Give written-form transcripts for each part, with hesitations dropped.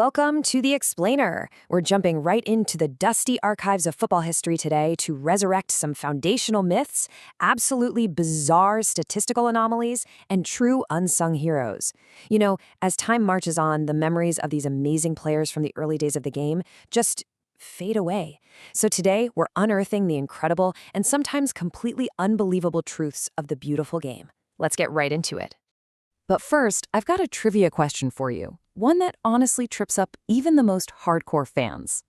Welcome to The Explainer. We're jumping right into the dusty archives of football history today to resurrect some foundational myths, absolutely bizarre statistical anomalies, and true unsung heroes. You know, as time marches on, the memories of these amazing players from the early days of the game just fade away. So today, we're unearthing the incredible and sometimes completely unbelievable truths of the beautiful game. Let's get right into it. But first, I've got a trivia question for you. One that honestly trips up even the most hardcore fans.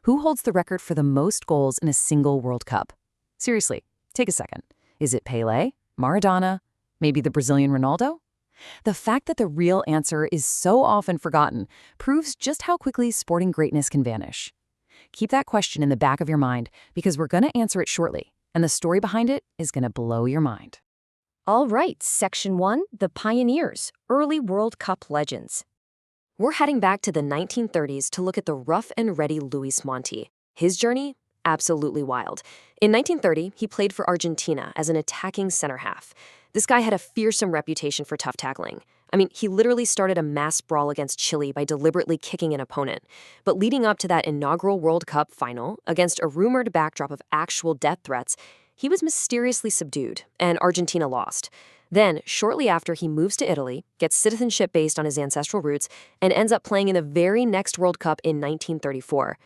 Who holds the record for the most goals in a single World Cup? Seriously, take a second. Is it Pelé, Maradona, maybe the Brazilian Ronaldo? The fact that the real answer is so often forgotten proves just how quickly sporting greatness can vanish. Keep that question in the back of your mind because we're going to answer it shortly, and the story behind it is going to blow your mind. All right, Section 1, the Pioneers, Early World Cup Legends. We're heading back to the 1930s to look at the rough-and-ready Luis Monti. His journey? Absolutely wild. In 1930, he played for Argentina as an attacking center half. This guy had a fearsome reputation for tough tackling. I mean, he literally started a mass brawl against Chile by deliberately kicking an opponent. But leading up to that inaugural World Cup final, against a rumored backdrop of actual death threats, he was mysteriously subdued, and Argentina lost. Then, shortly after, he moves to Italy, gets citizenship based on his ancestral roots, and ends up playing in the very next World Cup in 1934.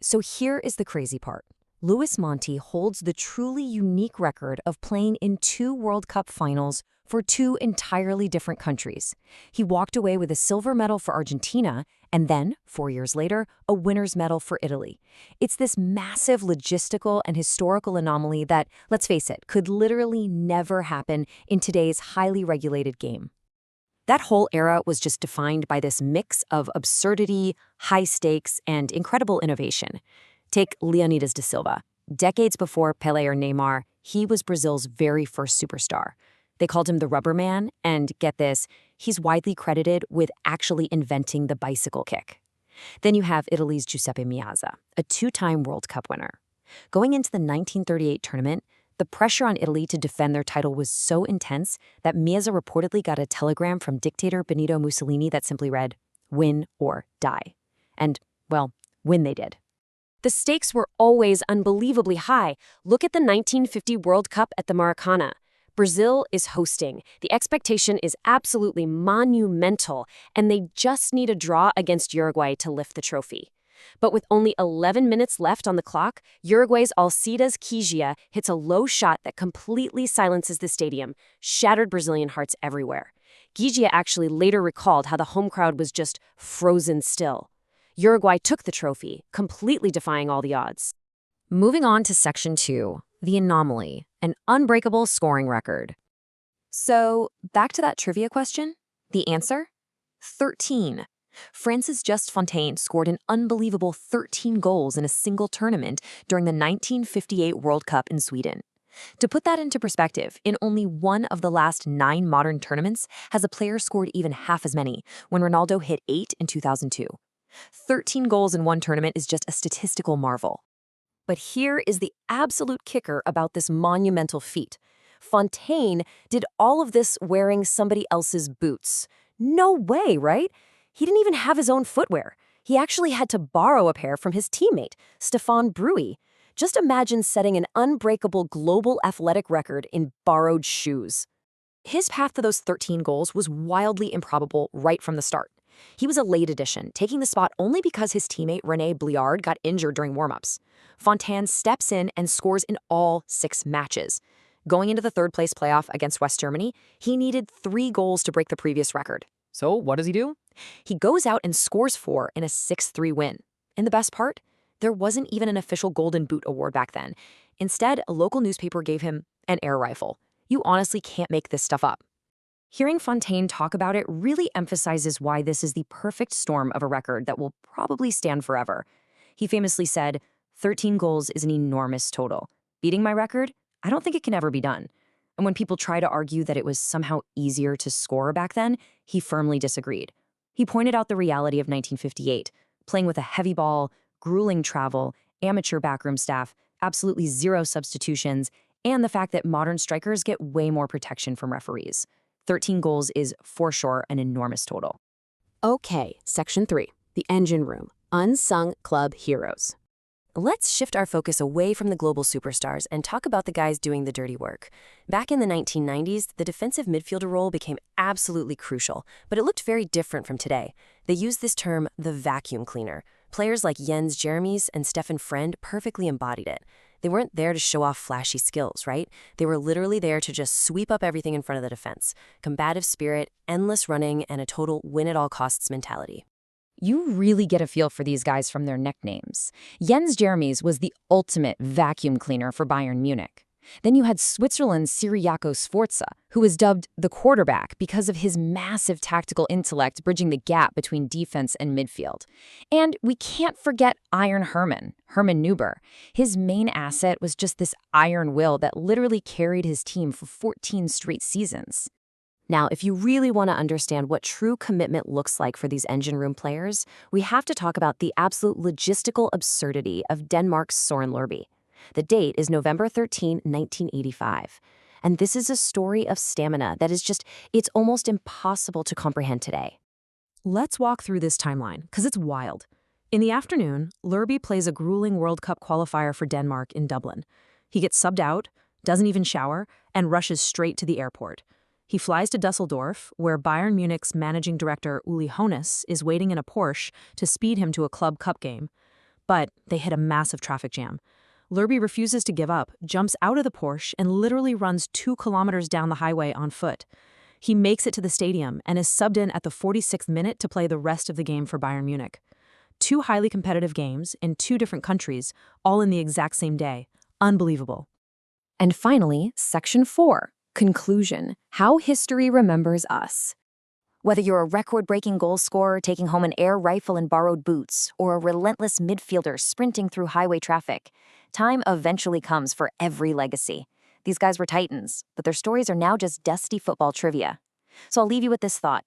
So here is the crazy part. Luis Monti holds the truly unique record of playing in 2 World Cup finals for 2 entirely different countries. He walked away with a silver medal for Argentina, and then, 4 years later, a winner's medal for Italy. It's this massive logistical and historical anomaly that, let's face it, could literally never happen in today's highly regulated game. That whole era was just defined by this mix of absurdity, high stakes, and incredible innovation. Take Leonidas da Silva. Decades before Pelé or Neymar, he was Brazil's very first superstar. They called him the Rubber Man, and get this, he's widely credited with actually inventing the bicycle kick. Then you have Italy's Giuseppe Meazza, a 2-time World Cup winner. Going into the 1938 tournament, the pressure on Italy to defend their title was so intense that Meazza reportedly got a telegram from dictator Benito Mussolini that simply read, "Win or die." And, well, win they did. The stakes were always unbelievably high. Look at the 1950 World Cup at the Maracanã. Brazil is hosting. The expectation is absolutely monumental, and they just need a draw against Uruguay to lift the trophy. But with only 11 minutes left on the clock, Uruguay's Alcides Gheorghe hits a low shot that completely silences the stadium, shattered Brazilian hearts everywhere. Gheorghe actually later recalled how the home crowd was just frozen still. Uruguay took the trophy, completely defying all the odds. Moving on to Section 2, the anomaly, an unbreakable scoring record. So, back to that trivia question. The answer? 13. France's Just Fontaine scored an unbelievable 13 goals in a single tournament during the 1958 World Cup in Sweden. To put that into perspective, in only one of the last 9 modern tournaments has a player scored even half as many, when Ronaldo hit 8 in 2002. 13 goals in one tournament is just a statistical marvel. But here is the absolute kicker about this monumental feat. Fontaine did all of this wearing somebody else's boots. No way, right? He didn't even have his own footwear. He actually had to borrow a pair from his teammate, Stéphane Bruy. Just imagine setting an unbreakable global athletic record in borrowed shoes. His path to those 13 goals was wildly improbable right from the start. He was a late addition, taking the spot only because his teammate René Bliard got injured during warm-ups. Fontaine steps in and scores in all 6 matches. Going into the third-place playoff against West Germany, he needed 3 goals to break the previous record. So what does he do? He goes out and scores 4 in a 6-3 win. And the best part? There wasn't even an official Golden Boot award back then. Instead, a local newspaper gave him an air rifle. You honestly can't make this stuff up. Hearing Fontaine talk about it really emphasizes why this is the perfect storm of a record that will probably stand forever. He famously said, 13 goals is an enormous total. Beating my record? I don't think it can ever be done. And when people try to argue that it was somehow easier to score back then, he firmly disagreed. He pointed out the reality of 1958, playing with a heavy ball, grueling travel, amateur backroom staff, absolutely 0 substitutions, and the fact that modern strikers get way more protection from referees. 13 goals is, for sure, an enormous total. Okay, Section 3, the engine room, unsung club heroes. Let's shift our focus away from the global superstars and talk about the guys doing the dirty work. Back in the 1990s, the defensive midfielder role became absolutely crucial, but it looked very different from today. They used this term, the vacuum cleaner. Players like Jens Jeremies and Stefan Friend perfectly embodied it. They weren't there to show off flashy skills, right? They were literally there to just sweep up everything in front of the defense. Combative spirit, endless running, and a total win-at-all-costs mentality. You really get a feel for these guys from their nicknames. Jens Jeremies was the ultimate vacuum cleaner for Bayern Munich. Then you had Switzerland's Ciriaco Sforza, who was dubbed the quarterback because of his massive tactical intellect bridging the gap between defense and midfield. And we can't forget Iron Hermann Neuber. His main asset was just this iron will that literally carried his team for 14 straight seasons. Now, if you really want to understand what true commitment looks like for these engine room players, we have to talk about the absolute logistical absurdity of Denmark's Søren Lerby. The date is November 13, 1985. And this is a story of stamina that is it's almost impossible to comprehend today. Let's walk through this timeline, because it's wild. In the afternoon, Lerby plays a grueling World Cup qualifier for Denmark in Dublin. He gets subbed out, doesn't even shower, and rushes straight to the airport. He flies to Dusseldorf, where Bayern Munich's managing director Uli Hoeneß is waiting in a Porsche to speed him to a club cup game. But they hit a massive traffic jam. Lerby refuses to give up, jumps out of the Porsche, and literally runs 2 kilometers down the highway on foot. He makes it to the stadium and is subbed in at the 46th minute to play the rest of the game for Bayern Munich. 2 highly competitive games in 2 different countries, all in the exact same day. Unbelievable. And finally, Section 4. Conclusion: How history remembers us. Whether you're a record-breaking goal scorer taking home an air rifle and borrowed boots, or a relentless midfielder sprinting through highway traffic, time eventually comes for every legacy. These guys were titans, but their stories are now just dusty football trivia. So I'll leave you with this thought.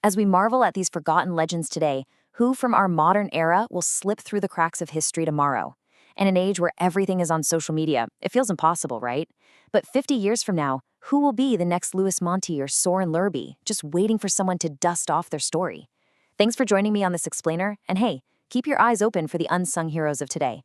As we marvel at these forgotten legends today, who from our modern era will slip through the cracks of history tomorrow? In an age where everything is on social media, it feels impossible, right? But 50 years from now, who will be the next Louis Monti or Søren Lerby, just waiting for someone to dust off their story? Thanks for joining me on this explainer, and hey, keep your eyes open for the unsung heroes of today.